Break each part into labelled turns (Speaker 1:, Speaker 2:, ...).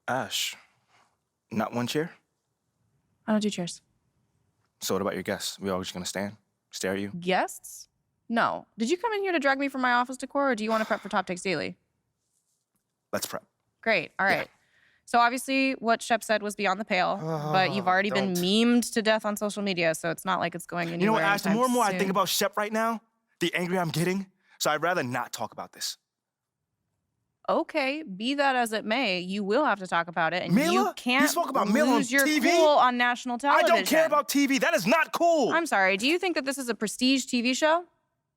Speaker 1: Ash, not one chair?
Speaker 2: I don't do chairs.
Speaker 1: So what about your guests? We all just gonna stand, stare at you?
Speaker 2: Guests? No. Did you come in here to drag me from my office decor, or do you want to prep for Top Takes Daily?
Speaker 1: Let's prep.
Speaker 2: Great. All right.
Speaker 1: Yeah.
Speaker 2: So obviously what Shep said was beyond the pale, but you've already been memed to death on social media, so it's not like it's going anywhere.
Speaker 1: You know what, Ash, the more and more
Speaker 2: soon.
Speaker 1: I think about Shep right now, the angrier I'm getting, so I'd rather not talk about this.
Speaker 2: Okay, be that as it may, you will have to talk about it, and
Speaker 1: Mila?
Speaker 2: you can't
Speaker 1: You spoke about Mila on
Speaker 2: lose your
Speaker 1: TV?
Speaker 2: cool on national television.
Speaker 1: I don't care about TV. That is not cool.
Speaker 2: I'm sorry. Do you think that this is a prestige TV show?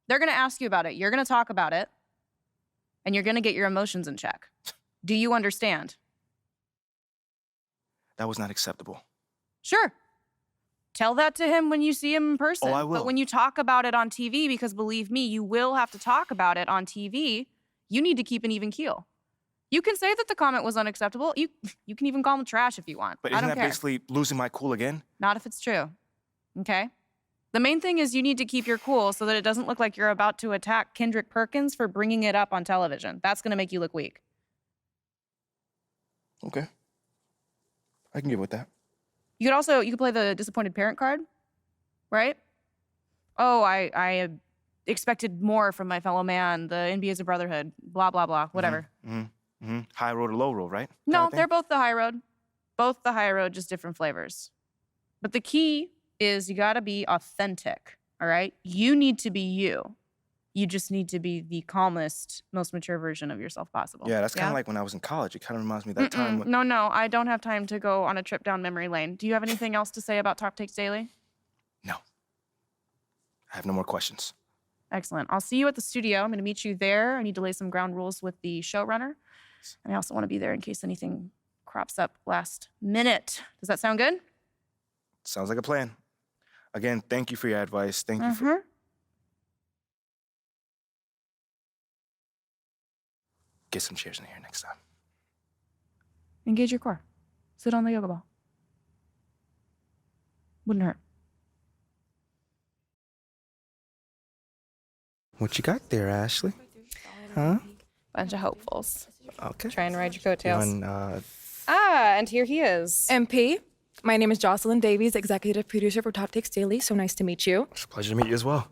Speaker 2: They're going to ask you about it. You're going to talk about it, and you're going to get your emotions in check. Do you understand?
Speaker 1: That was not acceptable.
Speaker 2: Sure. Tell that to him when you see him in person.
Speaker 1: Oh, I will.
Speaker 2: But when you talk about it on TV, because believe me, you will have to talk about it on TV, you need to keep an even keel. You can say that the comment was unacceptable. You can even call him trash if you want.
Speaker 1: But
Speaker 2: I
Speaker 1: isn't
Speaker 2: don't
Speaker 1: that
Speaker 2: care.
Speaker 1: basically losing my cool again?
Speaker 2: Not if it's true. Okay? The main thing is you need to keep your cool so that it doesn't look like you're about to attack Kendrick Perkins for bringing it up on television. That's going to make you look weak.
Speaker 1: Okay. I can get with that.
Speaker 2: You could play the disappointed parent card, right? Oh, I expected more from my fellow man. The NBA is a brotherhood. Blah, blah, blah. Whatever.
Speaker 1: High road or low road, right?
Speaker 2: No, they're both the high road. Both the high road, just different flavors. But the key is you got to be authentic, all right? You need to be you. You just need to be the calmest, most mature version of yourself possible.
Speaker 1: Yeah, that's kind of like when I was in college. It kind of reminds me of that time when...
Speaker 2: No, I don't have time to go on a trip down memory lane. Do you have anything else to say about Top Takes Daily?
Speaker 1: No. I have no more questions.
Speaker 2: Excellent. I'll see you at the studio. I'm going to meet you there. I need to lay some ground rules with the showrunner. And I also want to be there in case anything crops up last minute. Does that sound good?
Speaker 1: Sounds like a plan. Again, thank you for your advice. Thank you for... Get some chairs in here next time.
Speaker 2: Engage your core. Sit on the yoga ball. Wouldn't hurt.
Speaker 1: What you got there, Ashley? Huh?
Speaker 2: Bunch of hopefuls.
Speaker 1: Okay.
Speaker 2: Trying to ride your coattails.
Speaker 1: And,
Speaker 2: and here he is.
Speaker 3: MP, my name is Jocelyn Davies, executive producer for Top Takes Daily. So nice to meet you.
Speaker 1: It's a pleasure to meet you as well.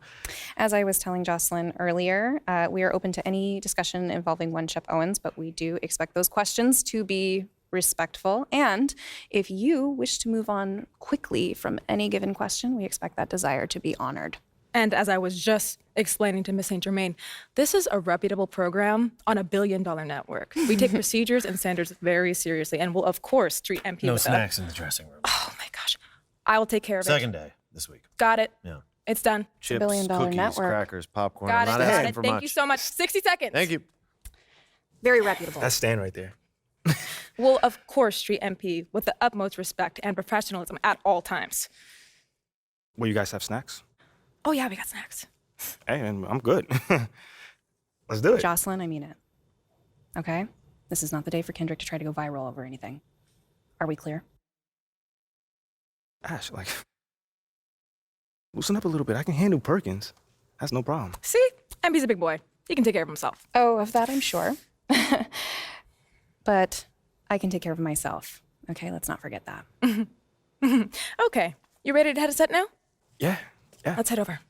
Speaker 2: As I was telling Jocelyn earlier, we are open to any discussion involving one Shep Owens, but we do expect those questions to be respectful. And if you wish to move on quickly from any given question, we expect that desire to be honored.
Speaker 3: And as I was just explaining to Miss St. Germain, this is a reputable program on $1 billion network. We take procedures and standards very seriously and will, of course, treat MP
Speaker 4: No
Speaker 3: with
Speaker 4: snacks in the dressing room.
Speaker 3: Oh, my gosh. I will take care of it.
Speaker 4: Second day this week.
Speaker 3: Got it.
Speaker 4: Yeah.
Speaker 3: It's done.
Speaker 4: Chips,
Speaker 2: $1 billion
Speaker 4: cookies,
Speaker 2: network.
Speaker 4: crackers, popcorn.
Speaker 3: Got
Speaker 4: I'm
Speaker 3: it.
Speaker 4: not
Speaker 3: Got
Speaker 4: asking
Speaker 3: it.
Speaker 4: for
Speaker 3: Thank
Speaker 4: much.
Speaker 3: you so much. 60 seconds.
Speaker 4: Thank you.
Speaker 3: Very reputable.
Speaker 1: That's Stan right there.
Speaker 3: We'll, of course, treat MP with the utmost respect and professionalism at all times.
Speaker 1: Will you guys have snacks?
Speaker 3: Oh, yeah, we got snacks.
Speaker 1: Hey, and I'm good. Let's do it.
Speaker 2: Jocelyn, I mean it. Okay? This is not the day for Kendrick to try to go viral over anything. Are we clear?
Speaker 1: Ash, loosen up a little bit. I can handle Perkins. That's no problem.
Speaker 3: See? MP's a big boy. He can take care of himself.
Speaker 2: Oh, of that I'm sure. But I can take care of myself. Okay, let's not forget that.
Speaker 3: Okay. You ready to head a set now?
Speaker 1: Yeah.
Speaker 3: Let's head over.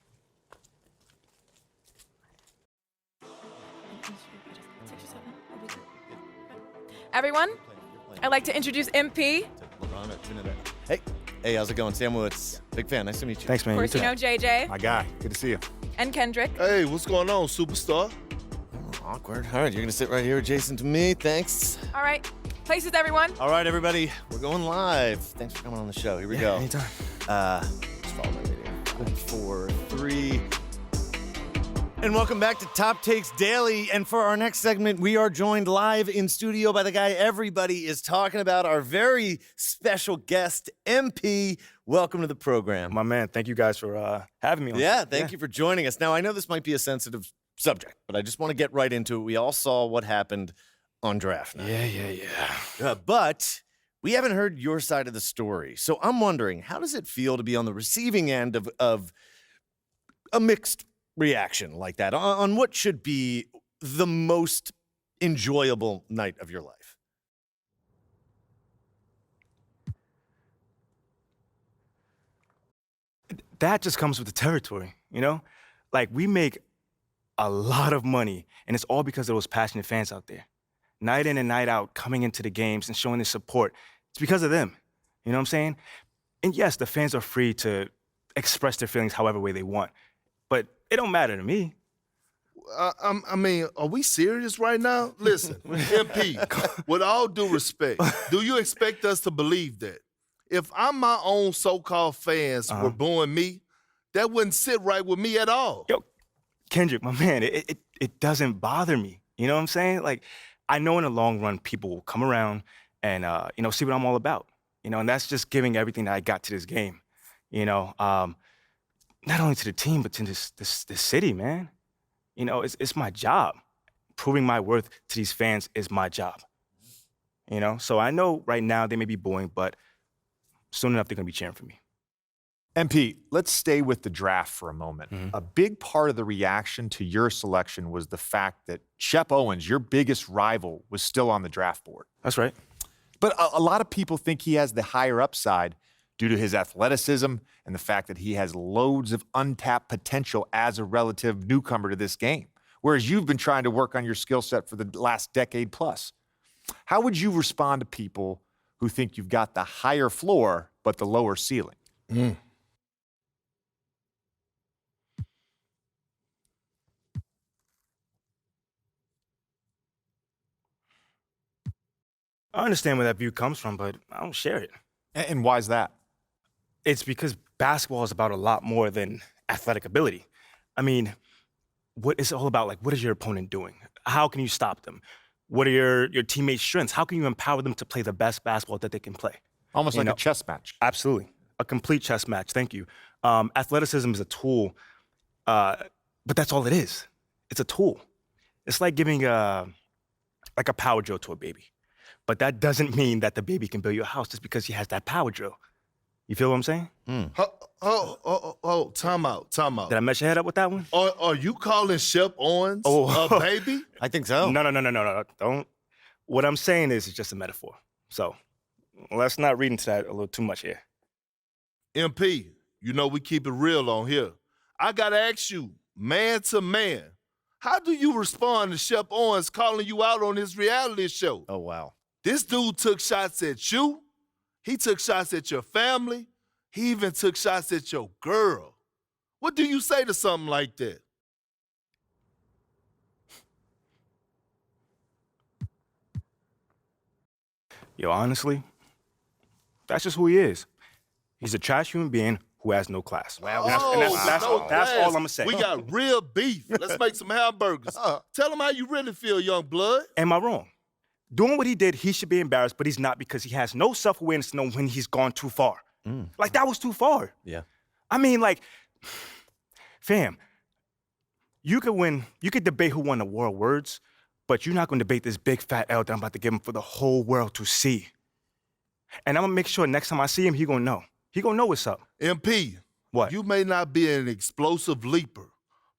Speaker 3: Everyone, I'd like to introduce MP.
Speaker 4: Hey, how's it going? Sam Woods. Big fan. Nice to meet you.
Speaker 1: Thanks, man.
Speaker 3: Of course, you know JJ
Speaker 1: My guy. Good to see you.
Speaker 3: and Kendrick.
Speaker 5: Hey, what's going on, superstar?
Speaker 4: Awkward. All right, you're going to sit right here adjacent to me. Thanks.
Speaker 3: All right, places, everyone.
Speaker 4: All right, everybody. We're going live. Thanks for coming on the show. Here we go.
Speaker 1: Anytime.
Speaker 4: Just follow my video. 5, 4, 3. And welcome back to Top Takes Daily. And for our next segment, we are joined live in studio by the guy everybody is talking about, our very special guest, MP. Welcome to the program.
Speaker 1: My man, thank you guys for having me on.
Speaker 4: Yeah, thank you for joining us. Now, I know this might be a sensitive subject, but I just want to get right into it. We all saw what happened on draft night.
Speaker 1: Yeah.
Speaker 4: But we haven't heard your side of the story. So I'm wondering, how does it feel to be on the receiving end of a mixed reaction like that on what should be the most enjoyable night of your life?
Speaker 1: that just comes with the territory, you know? Like, we make a lot of money, and it's all because of those passionate fans out there. Night in and night out, coming into the games and showing their support. It's because of them, you know what I'm saying? And yes, the fans are free to express their feelings however way they want, but it don't matter to me.
Speaker 5: I mean, are we serious right now? Listen, MP, with all due respect, do you expect us to believe that? If I'm my own so-called fans were booing me, that wouldn't sit right with me at all.
Speaker 1: Yo, Kendrick, my man, it doesn't bother me. You know what I'm saying? Like, I know in the long run, people will come around and, see what I'm all about. You know, and that's just giving everything that I got to this game. You know, not only to the team, but to this city, man. You know, it's my job. Proving my worth to these fans is my job. You know, so I know right now they may be booing, but soon enough they're gonna be cheering for me.
Speaker 6: MP, let's stay with the draft for a moment. A big part of the reaction to your selection was the fact that Shep Owens, your biggest rival, was still on the draft board.
Speaker 1: That's right.
Speaker 6: But a lot of people think he has the higher upside due to his athleticism and the fact that he has loads of untapped potential as a relative newcomer to this game, whereas you've been trying to work on your skill set for the last decade plus. How would you respond to people who think you've got the higher floor but the lower ceiling?
Speaker 1: I understand where that view comes from, but I don't share it.
Speaker 6: And why is that?
Speaker 1: It's because basketball is about a lot more than athletic ability. I mean, what it's all about, like, what is your opponent doing? How can you stop them? What are your teammates' strengths? How can you empower them to play the best basketball that they can play?
Speaker 6: Almost like a chess match.
Speaker 1: Absolutely. A complete chess match. Thank you. Athleticism is a tool, but that's all it is. It's a tool. It's like giving a power drill to a baby. But that doesn't mean that the baby can build you a house just because he has that power drill. You feel what I'm saying?
Speaker 5: Time out.
Speaker 1: Did I mess your head up with that one?
Speaker 5: Are you calling Shep Owens a baby?
Speaker 4: I think so.
Speaker 1: No. Don't. What I'm saying is it's just a metaphor. So let's not read into that a little too much here.
Speaker 5: MP, you know we keep it real on here. I gotta ask you, man to man, how do you respond to Shep Owens calling you out on his reality show?
Speaker 4: Oh, wow.
Speaker 5: This dude took shots at you. He took shots at your family. He even took shots at your girl. What do you say to something like that?
Speaker 1: Yo, honestly, that's just who he is. He's a trash human being who has no class.
Speaker 5: Wow.
Speaker 1: That's all I'm gonna say.
Speaker 5: We got real beef. Let's make some hamburgers. Tell him how you really feel, young blood.
Speaker 1: Am I wrong? Doing what he did, he should be embarrassed, but he's not because he has no self-awareness to know when he's gone too far. Like, that was too far.
Speaker 4: Yeah.
Speaker 1: I mean, like, fam, you could debate who won the war of words, but you're not gonna debate this big fat L that I'm about to give him for the whole world to see. And I'm gonna make sure next time I see him, he gonna know. He gonna know what's up.
Speaker 5: MP,
Speaker 1: What?
Speaker 5: You may not be an explosive leaper,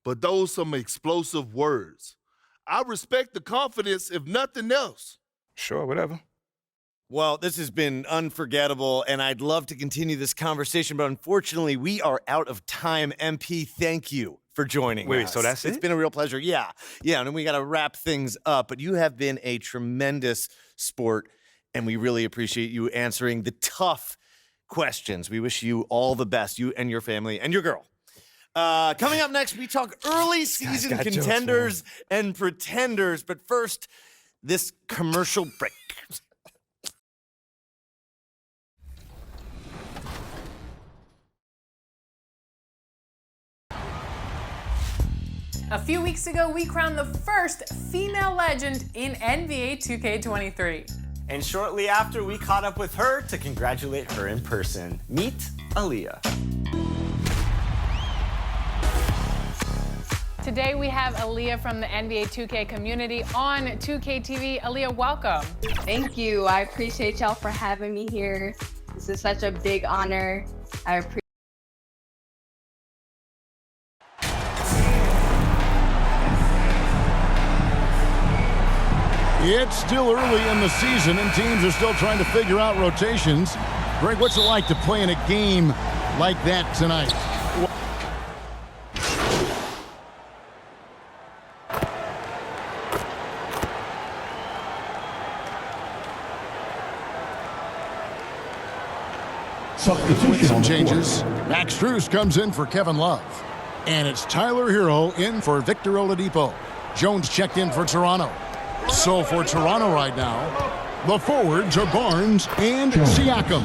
Speaker 5: but those some explosive words. I respect the confidence, if nothing else.
Speaker 1: Sure, whatever.
Speaker 4: Well, this has been unforgettable, and I'd love to continue this conversation, but unfortunately, we are out of time. MP, thank you for joining us.
Speaker 1: Wait, so that's
Speaker 4: It's
Speaker 1: it?
Speaker 4: been a real pleasure. Yeah, and then we got to wrap things up, but you have been a tremendous sport, and we really appreciate you answering the tough questions. We wish you all the best, you and your family and your girl. Coming up next, we talk early season
Speaker 1: got jokes,
Speaker 4: contenders and pretenders, but first, this commercial break.
Speaker 7: A few weeks ago, we crowned the first female legend in NBA 2K23.
Speaker 8: And shortly after, we caught up with her to congratulate her in person. Meet Aaliyah.
Speaker 7: Today, we have Aaliyah from the NBA 2K community on 2K TV. Aaliyah, welcome.
Speaker 9: Thank you. I appreciate y'all for having me here. This is such a big honor. I appreciate
Speaker 10: It's still early in the season, and teams are still trying to figure out rotations. Greg, what's it like to play in a game like that tonight? Substitution
Speaker 11: Some
Speaker 10: on the
Speaker 11: changes. Max Strus comes in for Kevin Love. And it's Tyler Hero in for Victor Oladipo. Jones checked in for Toronto. So for Toronto right now, the forwards are Barnes and Siakam.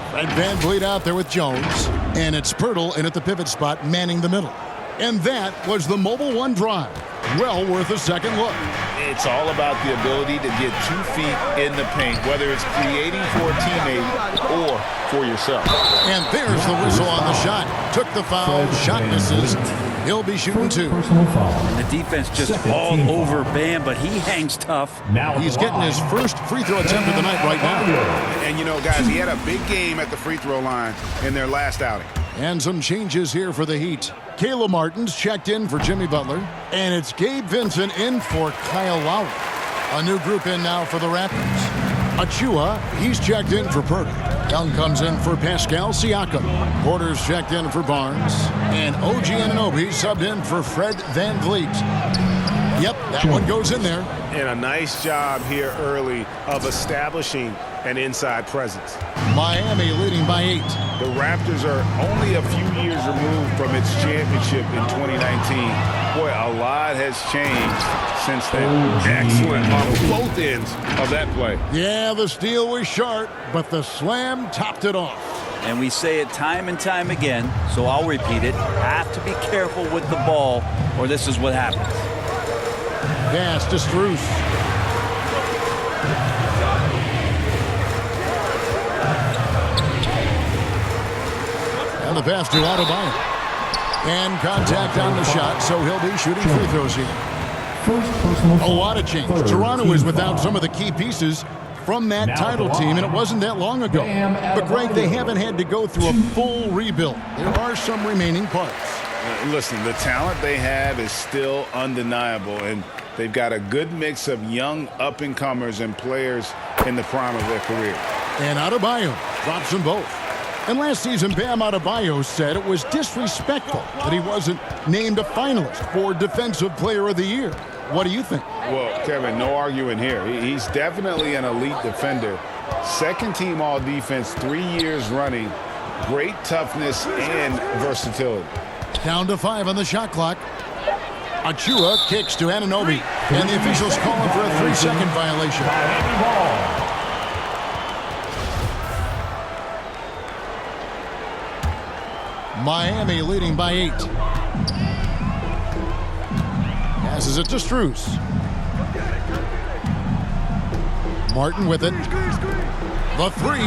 Speaker 11: Fred VanVleet out there with Jones. And it's Pirtle in at the pivot spot, manning the middle. And that was the Mobile One drive. Well worth a second look.
Speaker 10: It's all about the ability to get 2 feet in the paint, whether it's creating for a teammate or for yourself.
Speaker 11: And there's the whistle on the shot. Took the foul, shot misses. He'll be shooting 2.
Speaker 12: The defense just all over Bam, but he hangs tough.
Speaker 11: He's getting his first free throw attempt of the night right now.
Speaker 10: And you know, guys, he had a big game at the free throw line in their last outing.
Speaker 11: And some changes here for the Heat. Kayla Martin's checked in for Jimmy Butler. And it's Gabe Vincent in for Kyle Lowry. A new group in now for the Raptors. Achua, he's checked in for Purdy. Young comes in for Pascal Siakam. Porter's checked in for Barnes. And OG Anunoby subbed in for Fred VanVleet. Yep, that one goes in there.
Speaker 10: And a nice job here early of establishing an inside presence.
Speaker 11: Miami leading by 8.
Speaker 10: The Raptors are only a few years removed from its championship in 2019. Boy, a lot has changed since then. Excellent on both ends of that play.
Speaker 11: Yeah, the steal was sharp, but the slam topped it off.
Speaker 12: And we say it time and time again, so I'll repeat it. Have to be careful with the ball, or this is what happens.
Speaker 11: Pass to Strus. And the pass to Adebayo. And contact on the shot, so he'll be shooting free throws here. A lot of change. Toronto is without some of the key pieces from that title team, and it wasn't that long ago. But, Greg, they haven't had to go through a full rebuild. There are some remaining parts.
Speaker 10: Listen, the talent they have is still undeniable, and they've got a good mix of young up-and-comers and players in the prime of their career.
Speaker 11: And Adebayo drops them both. And last season, Bam Adebayo said it was disrespectful that he wasn't named a finalist for Defensive Player of the Year. What do you think?
Speaker 10: Well, Kevin, no arguing here. He's definitely an elite defender. Second team all-defense 3 years running. Great toughness and versatility.
Speaker 11: Down to 5 on the shot clock. Achua kicks to Anunoby. And the officials calling for a 3-second violation. Miami leading by 8. Passes it to Strus. Martin with it. The 3.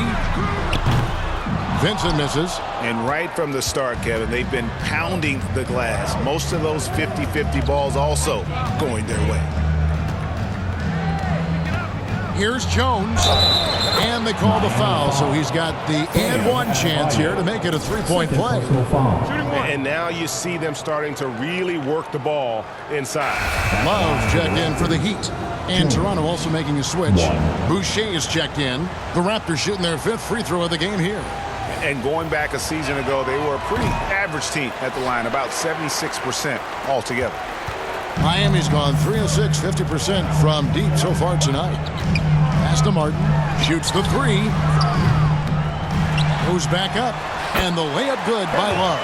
Speaker 11: Vincent misses.
Speaker 10: And right from the start, Kevin, they've been pounding the glass. Most of those 50-50 balls also going their way.
Speaker 11: Here's Jones. And they call the foul, so he's got the and one chance here to make it a 3-point play.
Speaker 10: And now you see them starting to really work the ball inside.
Speaker 11: Love checked in for the Heat. And Toronto also making a switch. Boucher is checked in. The Raptors shooting their 5th free throw of the game here.
Speaker 10: And going back a season ago, they were a pretty average team at the line, about 76% altogether.
Speaker 11: Miami's gone 3 of 6, 50% from deep so far tonight. Pass to Martin. Shoots the 3. Goes back up. And the layup good by Love.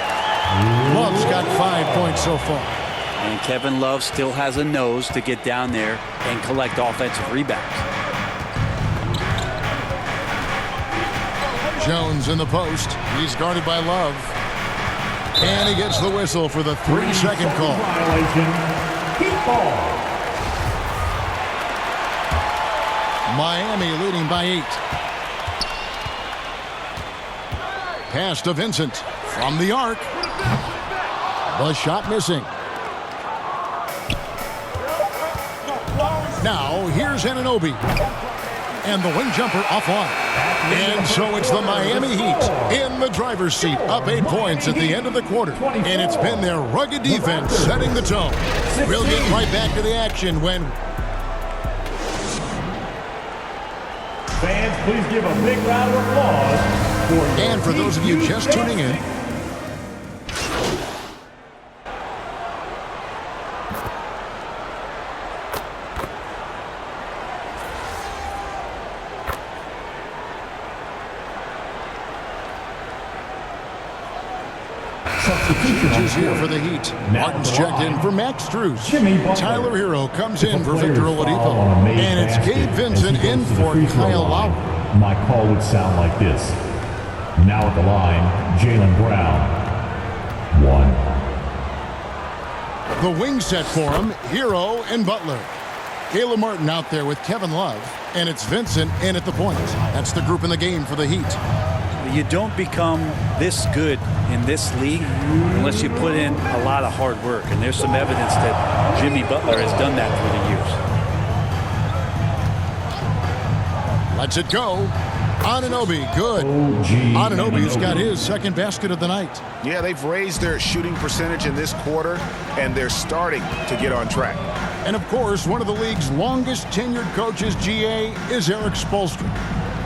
Speaker 11: Love's got 5 points so far.
Speaker 12: And Kevin Love still has a nose to get down there and collect offensive rebounds.
Speaker 11: Jones in the post. He's guarded by Love. And he gets the whistle for the 3-second call. Miami leading by 8. Pass to Vincent from the arc. The shot missing. Now here's Anunoby. And the wing jumper offline. And so it's the Miami Heat in the driver's seat, up 8 points at the end of the quarter. And it's been their rugged defense setting the tone. We'll get right back to the action when...
Speaker 13: Fans, please give a big round of applause for...
Speaker 11: And for those of you just tuning in, Changes here for the Heat. Martin's checked in for Max Strus. Tyler Hero comes in for Victor Oladipo. And it's Gabe Vincent in for Kyle Lowry.
Speaker 13: My call would sound like this. Now at the line, Jaylen Brown. 1.
Speaker 11: The wing set for him, Hero and Butler. Caleb Martin out there with Kevin Love. And it's Vincent in at the point. That's the group in the game for the Heat.
Speaker 12: You don't become this good in this league unless you put in a lot of hard work. And there's some evidence that Jimmy Butler has done that through the years.
Speaker 11: Lets it go. Anunoby, good. Anunoby's got his second basket of the night.
Speaker 10: Yeah, they've raised their shooting percentage in this quarter, and they're starting to get on track.
Speaker 11: And of course, one of the league's longest tenured coaches, GA, is Eric Spoelstra.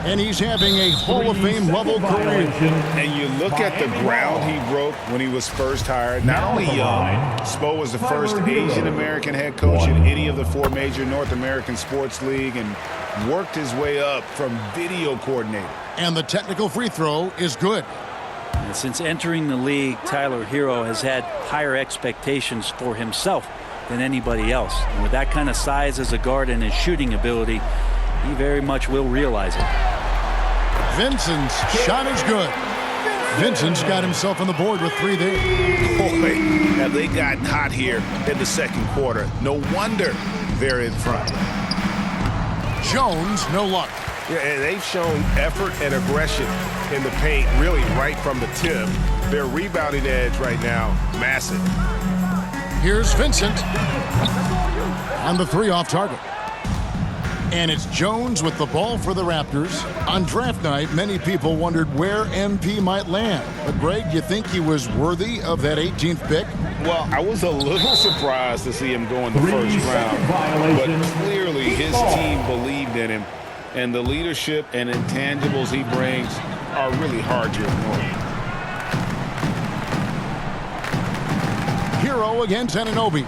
Speaker 11: And he's having a Hall of Fame level career.
Speaker 10: And you look at the ground he broke when he was first hired. Not only young, Spo was the first Asian American head coach in any of the 4 major North American sports league and worked his way up from video coordinator.
Speaker 11: And the technical free throw is good.
Speaker 12: And since entering the league, Tyler Hero has had higher expectations for himself than anybody else. And with that kind of size as a guard and his shooting ability, he very much will realize it.
Speaker 11: Vincent's shot is good. Vincent's got himself on the board with 3 there.
Speaker 10: Boy, have they gotten hot here in the second quarter. No wonder they're in front.
Speaker 11: Jones, no luck.
Speaker 10: Yeah, and they've shown effort and aggression in the paint, really right from the tip. Their rebounding edge right now, massive.
Speaker 11: Here's Vincent. On the 3 off target. And it's Jones with the ball for the Raptors. On draft night, many people wondered where MP might land. But Greg, you think he was worthy of that 18th pick?
Speaker 10: Well, I was a little surprised to see him go in the first round. But clearly his team believed in him. And the leadership and intangibles he brings are really hard to ignore.
Speaker 11: Hero against Anunoby.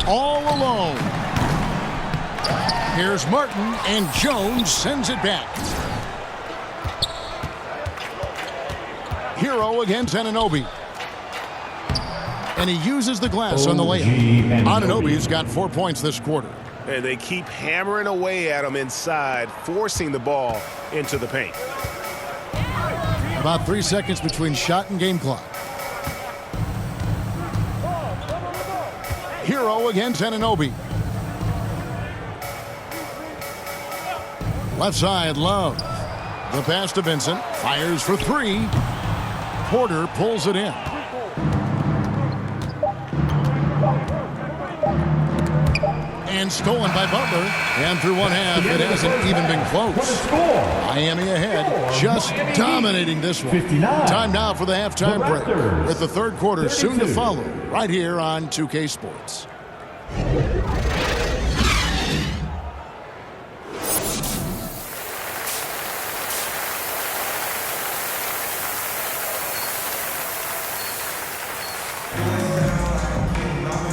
Speaker 11: All alone. Here's Martin, and Jones sends it back. Hero against Anunoby. And he uses the glass on the layup. Anunoby's got 4 points this quarter.
Speaker 10: And they keep hammering away at him inside, forcing the ball into the paint.
Speaker 11: About 3 seconds between shot and game clock. Hero against Anunoby. Left side, Love. The pass to Vincent. Fires for 3. Porter pulls it in. And stolen by Butler. And through one half, it hasn't even been close. Miami ahead, just dominating this one. Time now for the halftime break, with the third quarter soon to follow, right here on 2K Sports.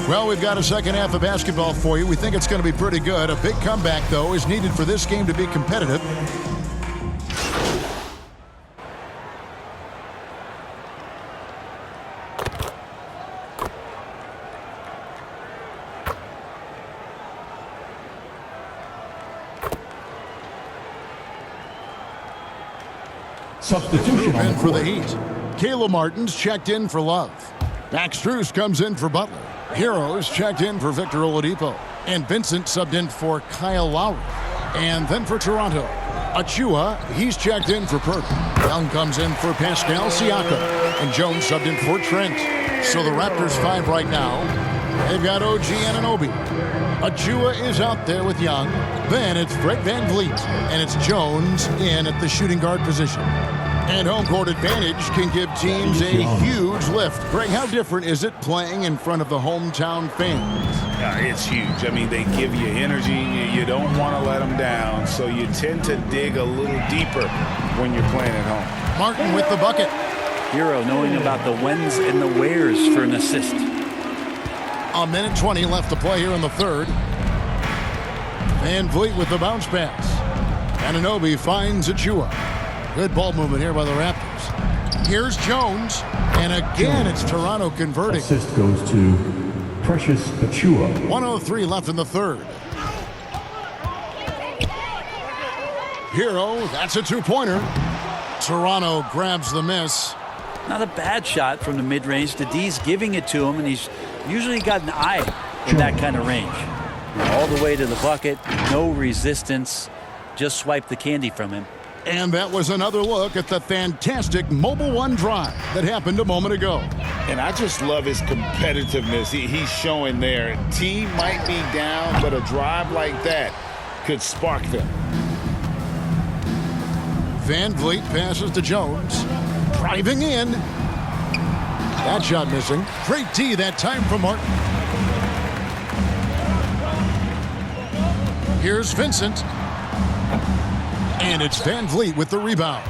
Speaker 11: Well, we've got a second half of basketball for you. We think it's going to be pretty good. A big comeback, though, is needed for this game to be competitive.
Speaker 13: Substitution
Speaker 11: in for the Heat. Caleb Martin's checked in for Love. Max Strus comes in for Butler. Heroes checked in for Victor Oladipo. And Vincent subbed in for Kyle Lowry. And then for Toronto, Achua, he's checked in for Perk. Young comes in for Pascal Siakam. And Jones subbed in for Trent. So the Raptors 5 right now. They've got OG Anunoby. Achua is out there with Young. Then it's Fred VanVleet. And it's Jones in at the shooting guard position. And home court advantage can give teams a huge lift. Greg, how different is it playing in front of the hometown fans?
Speaker 10: It's huge. I mean, they give you energy. You don't want to let them down, so you tend to dig a little deeper when you're playing at home.
Speaker 11: Martin with the bucket.
Speaker 12: Hero knowing about the whens and the wheres for an assist.
Speaker 11: A minute 20 left to play here in the third. VanVleet with the bounce pass. Anunoby finds Achua. Good ball movement here by the Raptors. Here's Jones. And again, it's Toronto converting.
Speaker 13: Assist goes to Precious Pachua.
Speaker 11: 1:03 left in the third. Hero, that's a two-pointer. Toronto grabs the miss.
Speaker 12: Not a bad shot from the mid-range. The D's giving it to him, and he's usually got an eye in that kind of range. All the way to the bucket, no resistance, just swipe the candy from him.
Speaker 11: And that was another look at the fantastic Mobile One drive that happened a moment ago.
Speaker 10: And I just love his competitiveness he's showing there. Team might be down, but a drive like that could spark them.
Speaker 11: Van Vliet passes to Jones. Driving in. That shot missing. Great D that time from Martin. Here's Vincent. And it's Van Vliet with the rebound.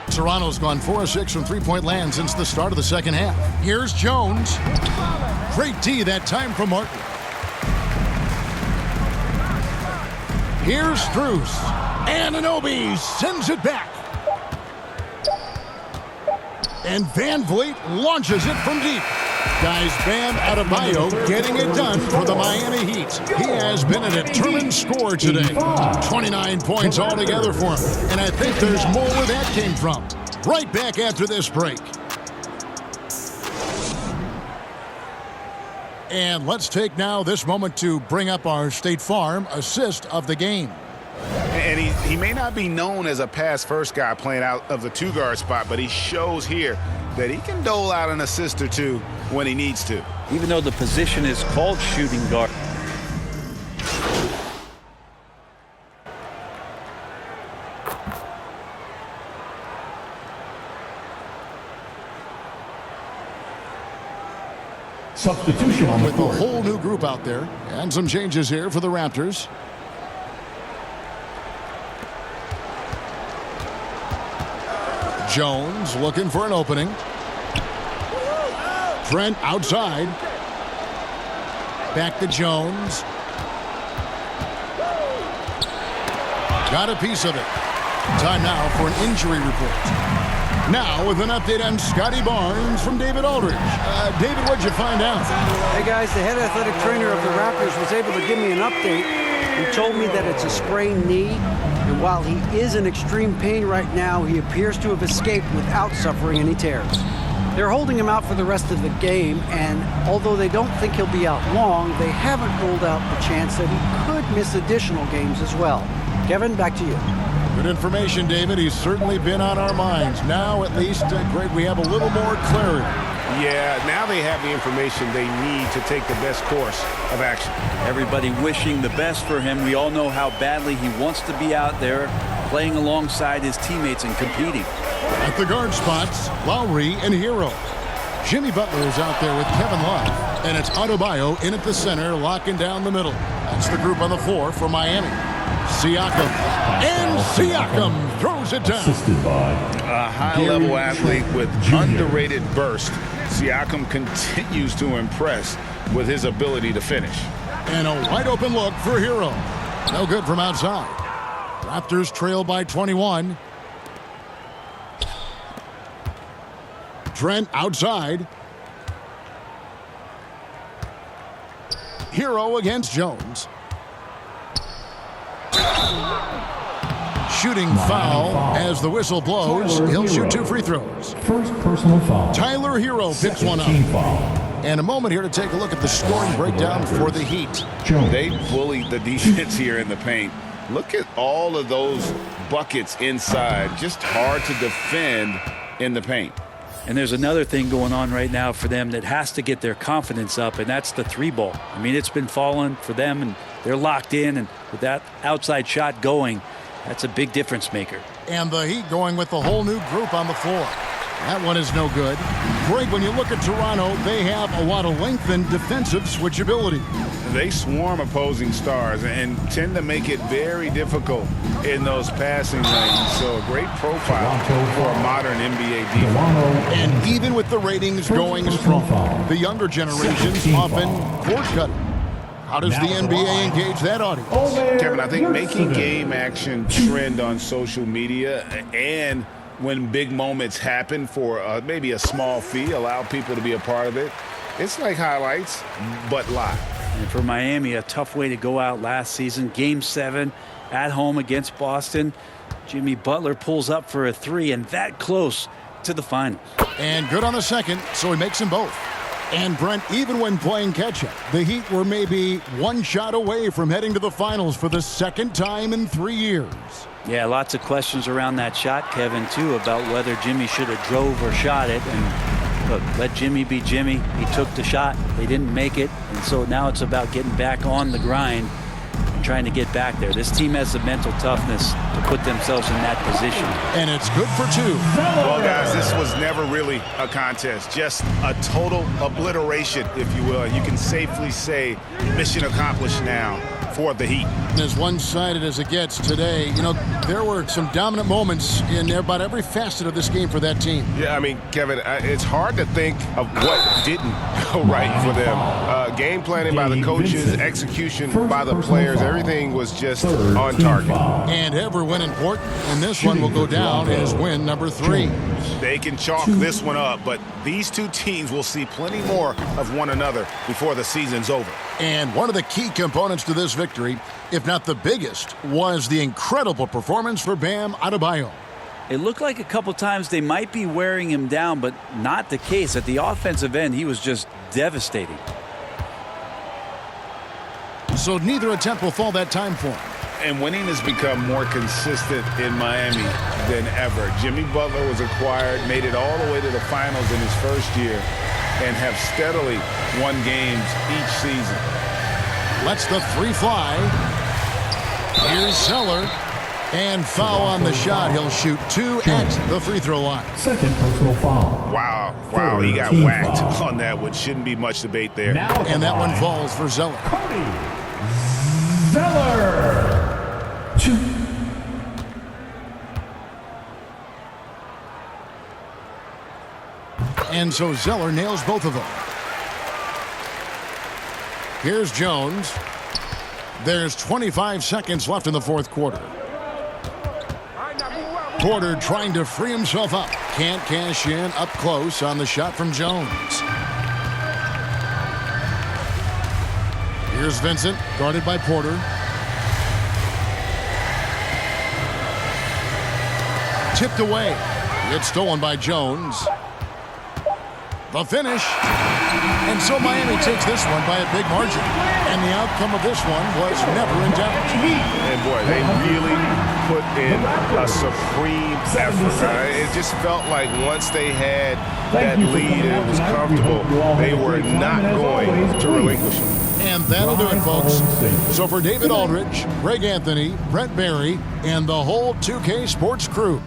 Speaker 11: Toronto's gone 4 of 6 from three-point land since the start of the second half. Here's Jones. Great D that time from Martin. Here's Strus. Anunoby sends it back. And Van Vliet launches it from deep. Guys, Bam Adebayo getting it done for the Miami Heat. He has been a determined scorer today. 29 points altogether for him. And I think there's more where that came from. Right back after this break. And let's take now this moment to bring up our State Farm assist of the game.
Speaker 10: And he may not be known as a pass-first guy playing out of the two-guard spot, but he shows here that he can dole out an assist or two when he needs to.
Speaker 12: Even though the position is called shooting guard.
Speaker 13: Substitution on the
Speaker 11: With a
Speaker 13: court.
Speaker 11: whole new group out there. And some changes here for the Raptors. Jones looking for an opening. Trent outside. Back to Jones. Got a piece of it. Time now for an injury report. Now with an update on Scotty Barnes from David Aldridge. David, what'd you find out?
Speaker 14: Hey guys, the head athletic trainer of the Raptors was able to give me an update. He told me that it's a sprained knee, and while he is in extreme pain right now, he appears to have escaped without suffering any tears. They're holding him out for the rest of the game, and although they don't think he'll be out long, they haven't ruled out the chance that he could miss additional games as well. Kevin, back to you.
Speaker 11: Good information, David. He's certainly been on our minds. Now, at least, Greg, we have a little more clarity.
Speaker 10: Yeah, now they have the information they need to take the best course of action.
Speaker 12: Everybody wishing the best for him. We all know how badly he wants to be out there playing alongside his teammates and competing.
Speaker 11: At the guard spots, Lowry and Hero. Jimmy Butler is out there with Kevin Love. And it's Adebayo in at the center, locking down the middle. That's the group on the floor for Miami. Siakam. And Siakam throws it down.
Speaker 13: Assisted by
Speaker 10: A high-level athlete with underrated burst. Siakam continues to impress with his ability to finish.
Speaker 11: And a wide-open look for Hero. No good from outside. Raptors trail by 21. Trent outside. Hero against Jones. Shooting foul as the whistle blows. He'll shoot 2 free throws.
Speaker 13: first personal foul.
Speaker 11: Tyler Hero picks one up.
Speaker 13: Team foul.
Speaker 11: And a moment here to take a look at the scoring breakdown for the Heat.
Speaker 10: They bullied the defense here in the paint. Look at all of those buckets inside. Just hard to defend in the paint.
Speaker 12: And there's another thing going on right now for them that has to get their confidence up, and that's the 3-ball. I mean, it's been falling for them, and they're locked in, and with that outside shot going, that's a big difference maker.
Speaker 11: And the Heat going with the whole new group on the floor. That one is no good. Greg, when you look at Toronto, they have a lot of length and defensive switchability.
Speaker 10: They swarm opposing stars and tend to make it very difficult in those passing lanes. So a great profile for a modern NBA defense.
Speaker 11: And even with the ratings going strong, the younger generations often cord cutting. How does the NBA engage that audience?
Speaker 10: Kevin, I think making game action trend on social media and when big moments happen for maybe a small fee, allow people to be a part of it. It's like highlights, but live.
Speaker 12: And for Miami, a tough way to go out last season. Game 7 at home against Boston. Jimmy Butler pulls up for a 3 and that close to the finals.
Speaker 11: And good on the second, so he makes them both. And Brent, even when playing catch-up, the Heat were maybe one shot away from heading to the finals for the second time in 3 years.
Speaker 12: Yeah, lots of questions around that shot, Kevin, too, about whether Jimmy should have drove or shot it. And look, let Jimmy be Jimmy. He took the shot. They didn't make it. And so now it's about getting back on the grind and trying to get back there. This team has the mental toughness to put themselves in that position.
Speaker 11: And it's good for 2.
Speaker 10: Well, guys, this was never really a contest, just a total obliteration, if you will. You can safely say mission accomplished now for the Heat.
Speaker 11: As one-sided as it gets today, you know, there were some dominant moments in about every facet of this game for that team.
Speaker 15: Yeah, I mean, Kevin, it's hard to think of what didn't go right for them. Game planning by the coaches, execution by the players, everything was just on target.
Speaker 11: And every win important, and this one will go down as win number 3.
Speaker 10: They can chalk this one up, but these two teams will see plenty more of one another before the season's over.
Speaker 11: And one of the key components to this victory, if not the biggest, was the incredible performance for Bam Adebayo.
Speaker 12: It looked like a couple times they might be wearing him down, but not the case. At the offensive end, he was just devastating.
Speaker 11: So neither attempt will fall that time for him.
Speaker 10: And winning has become more consistent in Miami than ever. Jimmy Butler was acquired, made it all the way to the finals in his first year, and have steadily won games each season.
Speaker 11: Lets the 3 fly. Here's Zeller. And foul on the shot. He'll shoot 2 at the free throw line.
Speaker 13: Second personal foul.
Speaker 10: Wow, he got whacked on that one. Shouldn't be much debate there.
Speaker 11: And that one falls for Zeller.
Speaker 13: Zeller. 2.
Speaker 11: And so Zeller nails both of them. Here's Jones. There's 25 seconds left in the fourth quarter. Porter trying to free himself up. Can't cash in up close on the shot from Jones. Here's Vincent, guarded by Porter. Tipped away. It's stolen by Jones. The finish. And so Miami takes this one by a big margin. And the outcome of this one was never in doubt.
Speaker 15: And boy, they really put in a supreme effort. It just felt like once they had that lead and it was comfortable, they were not going to relinquish it.
Speaker 11: And that'll do it, folks. So for David Aldridge, Greg Anthony, Brent Barry, and the whole 2K Sports crew,